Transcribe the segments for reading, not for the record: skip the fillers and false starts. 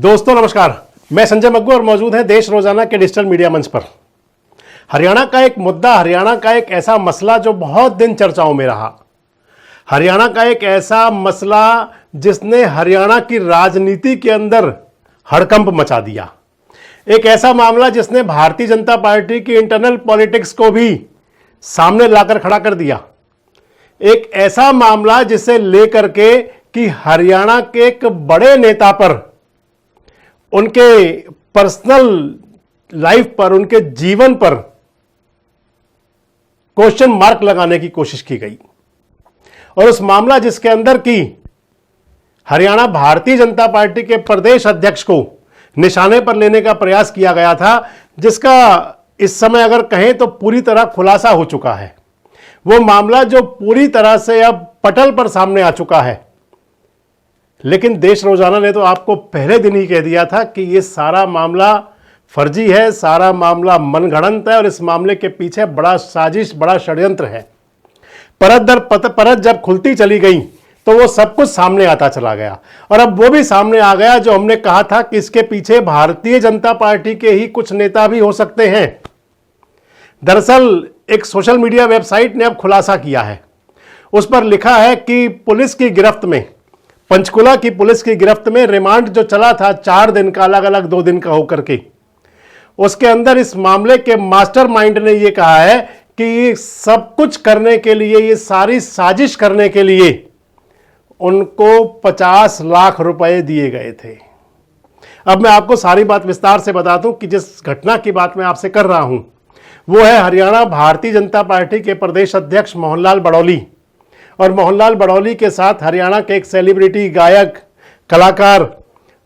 दोस्तों नमस्कार, मैं संजय मग्गू और मौजूद है देश रोजाना के डिजिटल मीडिया मंच पर। हरियाणा का एक मुद्दा, हरियाणा का एक ऐसा मसला जो बहुत दिन चर्चाओं में रहा। हरियाणा का एक ऐसा मसला जिसने हरियाणा की राजनीति के अंदर हड़कंप मचा दिया। एक ऐसा मामला जिसने भारतीय जनता पार्टी की इंटरनल पॉलिटिक्स को भी सामने लाकर खड़ा कर दिया। एक ऐसा मामला जिसे लेकर के कि हरियाणा के एक बड़े नेता पर, उनके पर्सनल लाइफ पर, उनके जीवन पर क्वेश्चन मार्क लगाने की कोशिश की गई। और उस मामला जिसके अंदर की हरियाणा भारतीय जनता पार्टी के प्रदेश अध्यक्ष को निशाने पर लेने का प्रयास किया गया था, जिसका इस समय अगर कहें तो पूरी तरह खुलासा हो चुका है। वो मामला जो पूरी तरह से अब पटल पर सामने आ चुका है। लेकिन देश रोजाना ने तो आपको पहले दिन ही कह दिया था कि ये सारा मामला फर्जी है, सारा मामला मनगढ़ंत है और इस मामले के पीछे बड़ा साजिश, बड़ा षड्यंत्र है। परत दर परत जब खुलती चली गई तो वो सब कुछ सामने आता चला गया। और अब वो भी सामने आ गया जो हमने कहा था कि इसके पीछे भारतीय जनता पार्टी के ही कुछ नेता भी हो सकते हैं। दरअसल एक सोशल मीडिया वेबसाइट ने अब खुलासा किया है। उस पर लिखा है कि पुलिस की गिरफ्त में, पंचकुला की पुलिस की गिरफ्त में रिमांड जो चला था 4 दिन का, अलग अलग 2 दिन का होकर के, उसके अंदर इस मामले के मास्टरमाइंड ने यह कहा है कि ये सब कुछ करने के लिए, ये सारी साजिश करने के लिए उनको 50 लाख रुपए दिए गए थे। अब मैं आपको सारी बात विस्तार से बता दूं कि जिस घटना की बात मैं आपसे कर रहा हूं वो है हरियाणा भारतीय जनता पार्टी के प्रदेश अध्यक्ष मोहनलाल बड़ौली। और मोहनलाल बड़ौली के साथ हरियाणा के एक सेलिब्रिटी, गायक, कलाकार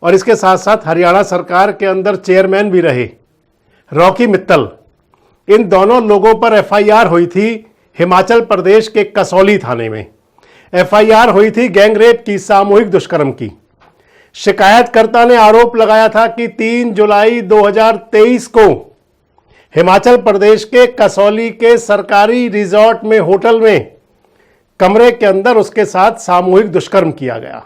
और इसके साथ साथ हरियाणा सरकार के अंदर चेयरमैन भी रहे, रॉकी मित्तल। इन दोनों लोगों पर एफआईआर हुई थी हिमाचल प्रदेश के कसौली थाने में। एफआईआर हुई थी गैंगरेप की, सामूहिक दुष्कर्म की। शिकायतकर्ता ने आरोप लगाया था कि 3 जुलाई 2023 को हिमाचल प्रदेश के कसौली के सरकारी रिजॉर्ट में, होटल में, कमरे के अंदर उसके साथ सामूहिक दुष्कर्म किया गया।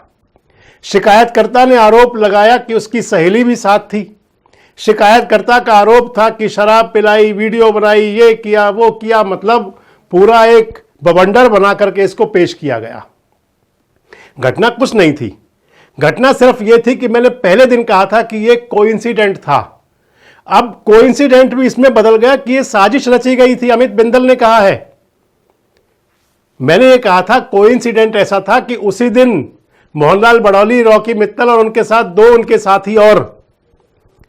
शिकायतकर्ता ने आरोप लगाया कि उसकी सहेली भी साथ थी। शिकायतकर्ता का आरोप था कि शराब पिलाई, वीडियो बनाई, ये किया, वो किया, मतलब पूरा एक बवंडर बना करके इसको पेश किया गया। घटना कुछ नहीं थी। घटना सिर्फ ये थी कि मैंने पहले दिन कहा था कि ये कोइंसिडेंट था। अब कोइंसिडेंट भी इसमें बदल गया कि ये साजिश रची गई थी। अमित बिंदल ने कहा है। मैंने ये कहा था कोइंसिडेंट ऐसा था कि उसी दिन मोहनलाल बड़ौली, रॉकी मित्तल और उनके साथ 2 उनके साथी और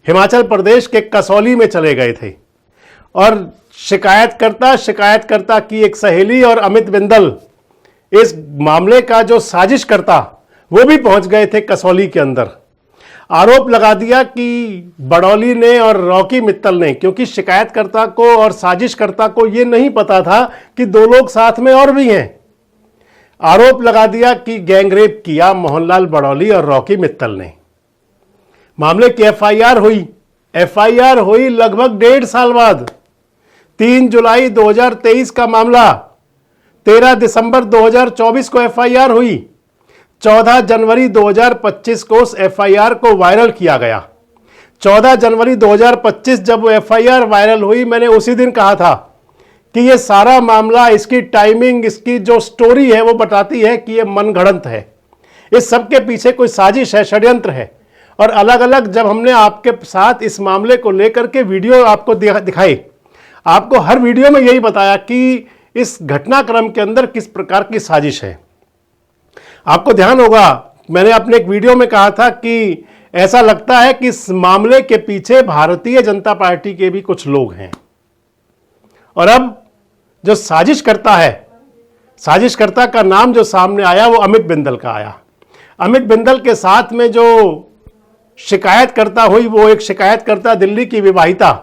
हिमाचल प्रदेश के कसौली में चले गए थे। और शिकायतकर्ता की एक सहेली और अमित बिंदल, इस मामले का जो साजिश करता, वो भी पहुंच गए थे कसौली के अंदर। आरोप लगा दिया कि बड़ौली ने और रॉकी मित्तल ने, क्योंकि शिकायतकर्ता को और साजिशकर्ता को यह नहीं पता था कि 2 लोग साथ में और भी हैं। आरोप लगा दिया कि गैंगरेप किया मोहनलाल बड़ौली और रॉकी मित्तल ने। मामले की एफआईआर हुई लगभग 1.5 साल बाद। 3 जुलाई 2023 का मामला, 13 दिसंबर 2024 को एफआईआर हुई। 14 जनवरी 2025 को उस एफआईआर को वायरल किया गया। 14 जनवरी 2025 जब वो एफआईआर वायरल हुई, मैंने उसी दिन कहा था कि ये सारा मामला, इसकी टाइमिंग, इसकी जो स्टोरी है वो बताती है कि ये मनगढ़ंत है। इस सब के पीछे कोई साजिश है, षड्यंत्र है। और अलग अलग जब हमने आपके साथ इस मामले को लेकर के वीडियो आपको दिखाई, आपको हर वीडियो में यही बताया कि इस घटनाक्रम के अंदर किस प्रकार की साजिश है। आपको ध्यान होगा, मैंने अपने एक वीडियो में कहा था कि ऐसा लगता है कि इस मामले के पीछे भारतीय जनता पार्टी के भी कुछ लोग हैं। और अब जो साजिश करता है, साजिशकर्ता का नाम जो सामने आया वो अमित बिंदल का आया। अमित बिंदल के साथ में जो शिकायतकर्ता हुई वो एक शिकायतकर्ता दिल्ली की विवाहिता,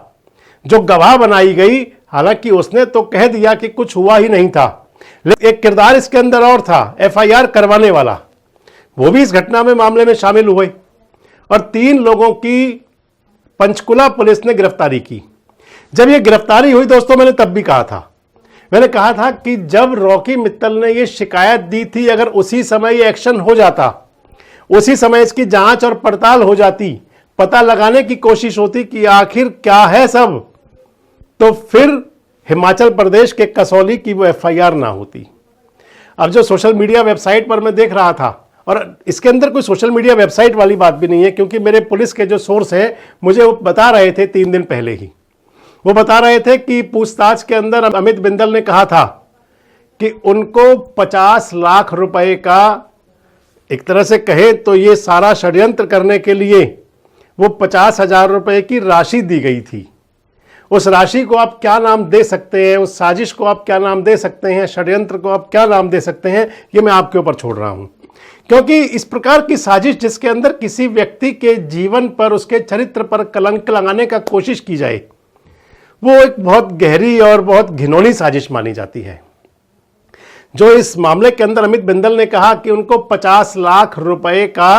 जो गवाह बनाई गई। हालांकि उसने तो कह दिया कि कुछ हुआ ही नहीं था, लेकिन एक किरदार इसके अंदर और था, एफआईआर करवाने वाला, वो भी इस घटना में, मामले में शामिल हुए। और 3 लोगों की पंचकुला पुलिस ने गिरफ्तारी की। जब ये गिरफ्तारी हुई दोस्तों, मैंने तब भी कहा था कि जब रॉकी मित्तल ने ये शिकायत दी थी, अगर उसी समय ये एक्शन हो जाता, उसी समय इसकी जांच और पड़ताल हो जाती, पता लगाने की कोशिश होती कि आखिर क्या है सब, तो फिर हिमाचल प्रदेश के कसौली की वो एफआईआर ना होती। अब जो सोशल मीडिया वेबसाइट पर मैं देख रहा था, और इसके अंदर कोई सोशल मीडिया वेबसाइट वाली बात भी नहीं है, क्योंकि मेरे पुलिस के जो सोर्स हैं मुझे वो बता रहे थे 3 दिन पहले ही, वो बता रहे थे कि पूछताछ के अंदर अमित बिंदल ने कहा था कि उनको 50 लाख रुपए का, एक तरह से कहे तो ये सारा षड्यंत्र करने के लिए वो 50,000 रुपए की राशि दी गई थी। उस राशि को आप क्या नाम दे सकते हैं, उस साजिश को आप क्या नाम दे सकते हैं, षड्यंत्र को आप क्या नाम दे सकते हैं, ये मैं आपके ऊपर छोड़ रहा हूं। क्योंकि इस प्रकार की साजिश जिसके अंदर किसी व्यक्ति के जीवन पर, उसके चरित्र पर कलंक लगाने का कोशिश की जाए, वो एक बहुत गहरी और बहुत घिनौनी साजिश मानी जाती है। जो इस मामले के अंदर अमित बिंदल ने कहा कि उनको 50 लाख रुपए का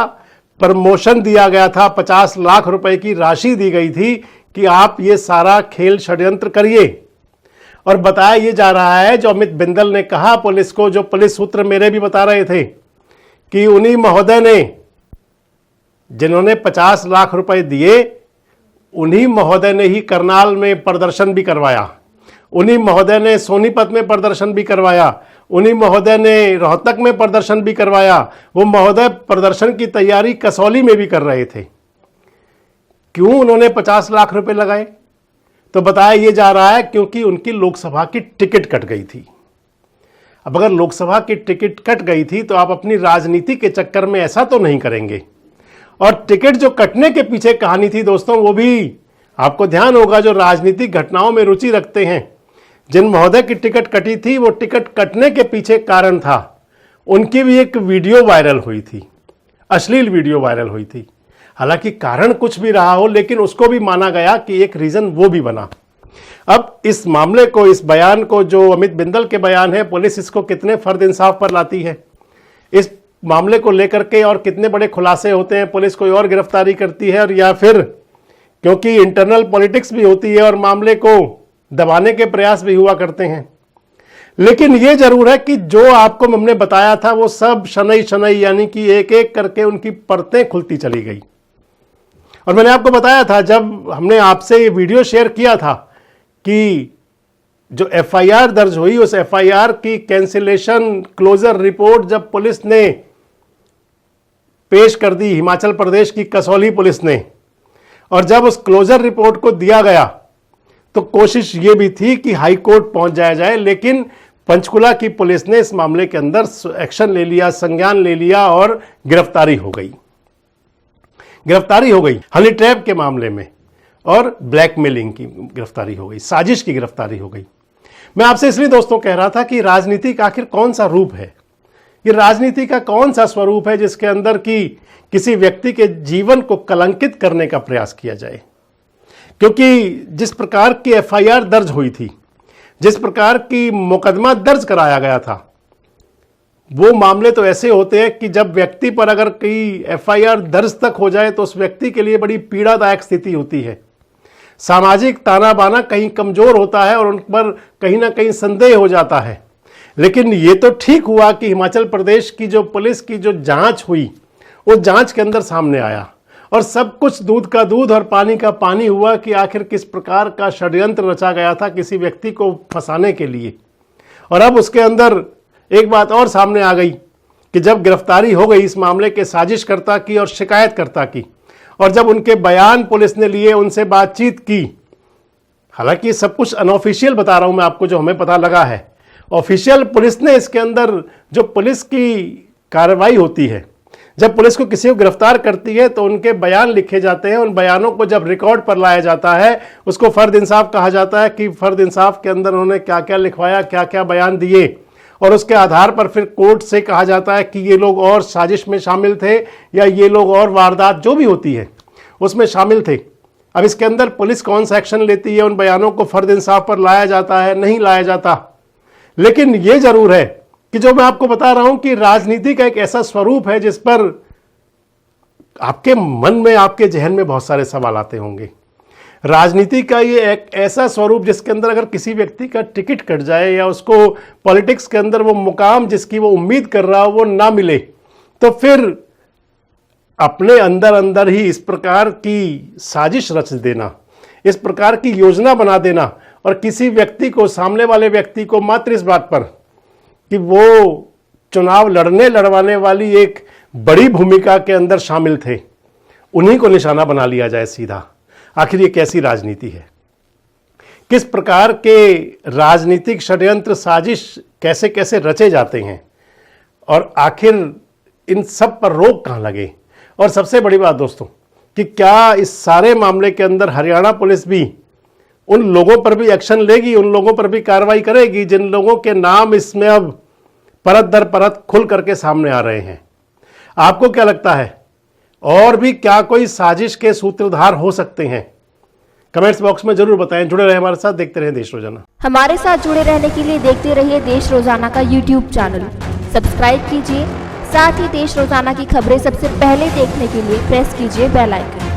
प्रमोशन दिया गया था, 50 लाख रुपए की राशि दी गई थी कि आप ये सारा खेल षड्यंत्र करिए। और बताया ये जा रहा है, जो अमित बिंदल ने कहा पुलिस को, जो पुलिस सूत्र मेरे भी बता रहे थे, कि उन्हीं महोदय ने, जिन्होंने 50 लाख रुपए दिए, उन्हीं महोदय ने ही करनाल में प्रदर्शन भी करवाया, उन्हीं महोदय ने सोनीपत में प्रदर्शन भी करवाया, उन्हीं महोदय ने रोहतक में प्रदर्शन भी करवाया। वो महोदय प्रदर्शन की तैयारी कसौली में भी कर रहे थे। क्यों उन्होंने 50 लाख रुपए लगाए? तो बताया ये जा रहा है क्योंकि उनकी लोकसभा की टिकट कट गई थी। अब अगर लोकसभा की टिकट कट गई थी तो आप अपनी राजनीति के चक्कर में ऐसा तो नहीं करेंगे। और टिकट जो कटने के पीछे कहानी थी दोस्तों, वो भी आपको ध्यान होगा, जो राजनीतिक घटनाओं में रुचि रखते हैं, जिन महोदय की टिकट कटी थी, वो टिकट कटने के पीछे कारण था, उनकी भी एक वीडियो वायरल हुई थी, अश्लील वीडियो वायरल हुई थी। हालांकि कारण कुछ भी रहा हो, लेकिन उसको भी माना गया कि एक रीजन वो भी बना। अब इस मामले को, इस बयान को, जो अमित बिंदल के बयान है, पुलिस इसको कितने फर्द इंसाफ पर लाती है, इस मामले को लेकर के और कितने बड़े खुलासे होते हैं, पुलिस कोई और गिरफ्तारी करती है, और या फिर क्योंकि इंटरनल पॉलिटिक्स भी होती है और मामले को दबाने के प्रयास भी हुआ करते हैं। लेकिन यह जरूर है कि जो आपको हमने बताया था वो सब शनई शनई, यानी कि एक एक करके उनकी परतें खुलती चली गई। और मैंने आपको बताया था, जब हमने आपसे ये वीडियो शेयर किया था, कि जो एफआईआर दर्ज हुई, उस एफआईआर की कैंसिलेशन क्लोजर रिपोर्ट जब पुलिस ने पेश कर दी, हिमाचल प्रदेश की कसौली पुलिस ने, और जब उस क्लोजर रिपोर्ट को दिया गया तो कोशिश ये भी थी कि हाई कोर्ट पहुंच जाया जाए, लेकिन पंचकुला की पुलिस ने इस मामले के अंदर एक्शन ले लिया, संज्ञान ले लिया और गिरफ्तारी हो गई। गिरफ्तारी हो गई हनी ट्रैप के मामले में, और ब्लैकमेलिंग की गिरफ्तारी हो गई, साजिश की गिरफ्तारी हो गई। मैं आपसे इसलिए दोस्तों कह रहा था कि राजनीति का आखिर कौन सा रूप है, ये राजनीति का कौन सा स्वरूप है जिसके अंदर की किसी व्यक्ति के जीवन को कलंकित करने का प्रयास किया जाए। क्योंकि जिस प्रकार की एफआईआर दर्ज हुई थी, जिस प्रकार की मुकदमा दर्ज कराया गया था, वो मामले तो ऐसे होते हैं कि जब व्यक्ति पर अगर कोई एफआईआर दर्ज तक हो जाए तो उस व्यक्ति के लिए बड़ी पीड़ादायक स्थिति होती है। सामाजिक ताना बाना कहीं कमजोर होता है और उन पर कहीं ना कहीं संदेह हो जाता है। लेकिन ये तो ठीक हुआ कि हिमाचल प्रदेश की जो पुलिस की जो जांच हुई, वो जांच के अंदर सामने आया और सब कुछ दूध का दूध और पानी का पानी हुआ कि आखिर किस प्रकार का षड्यंत्र रचा गया था किसी व्यक्ति को फंसाने के लिए। और अब उसके अंदर एक बात और सामने आ गई कि जब गिरफ्तारी हो गई इस मामले के साजिशकर्ता की और शिकायतकर्ता की, और जब उनके बयान पुलिस ने लिए, उनसे बातचीत की, हालांकि सब कुछ अनऑफिशियल बता रहा हूं मैं आपको, जो हमें पता लगा है। ऑफिशियल पुलिस ने इसके अंदर जो पुलिस की कार्रवाई होती है, जब पुलिस को किसी को गिरफ्तार करती है तो उनके बयान लिखे जाते हैं। उन बयानों को जब रिकॉर्ड पर लाया जाता है, उसको फर्द इंसाफ कहा जाता है कि फर्द इंसाफ के अंदर उन्होंने क्या क्या लिखवाया, क्या क्या बयान दिए, और उसके आधार पर फिर कोर्ट से कहा जाता है कि ये लोग और साजिश में शामिल थे या ये लोग और वारदात जो भी होती है उसमें शामिल थे। अब इसके अंदर पुलिस कौन सा एक्शन लेती है, उन बयानों को फर्द इंसाफ पर लाया जाता है, नहीं लाया जाता। लेकिन यह जरूर है कि जो मैं आपको बता रहा हूं कि राजनीति का एक ऐसा स्वरूप है जिस पर आपके मन में, आपके जहन में बहुत सारे सवाल आते होंगे। राजनीति का ये एक ऐसा स्वरूप जिसके अंदर अगर किसी व्यक्ति का टिकट कट जाए या उसको पॉलिटिक्स के अंदर वो मुकाम जिसकी वो उम्मीद कर रहा हो वो ना मिले, तो फिर अपने अंदर अंदर ही इस प्रकार की साजिश रच देना, इस प्रकार की योजना बना देना और किसी व्यक्ति को, सामने वाले व्यक्ति को मात्र इस बात पर कि वो चुनाव लड़वाने वाली एक बड़ी भूमिका के अंदर शामिल थे, उन्हीं को निशाना बना लिया जाए सीधा। आखिर ये कैसी राजनीति है? किस प्रकार के राजनीतिक षड्यंत्र, साजिश कैसे कैसे रचे जाते हैं और आखिर इन सब पर रोक कहां लगे? और सबसे बड़ी बात दोस्तों कि क्या इस सारे मामले के अंदर हरियाणा पुलिस भी उन लोगों पर भी एक्शन लेगी, उन लोगों पर भी कार्रवाई करेगी जिन लोगों के नाम इसमें अब परत दर परत खुल करके सामने आ रहे हैं? आपको क्या लगता है, और भी क्या कोई साजिश के सूत्रधार हो सकते हैं? कमेंट्स बॉक्स में जरूर बताएं। जुड़े रहे हमारे साथ, देखते रहे देश रोजाना। हमारे साथ जुड़े रहने के लिए देखते रहिए देश रोजाना का यूट्यूब चैनल सब्सक्राइब कीजिए। साथ ही देश रोजाना की खबरें सबसे पहले देखने के लिए प्रेस कीजिए बेल आइकन।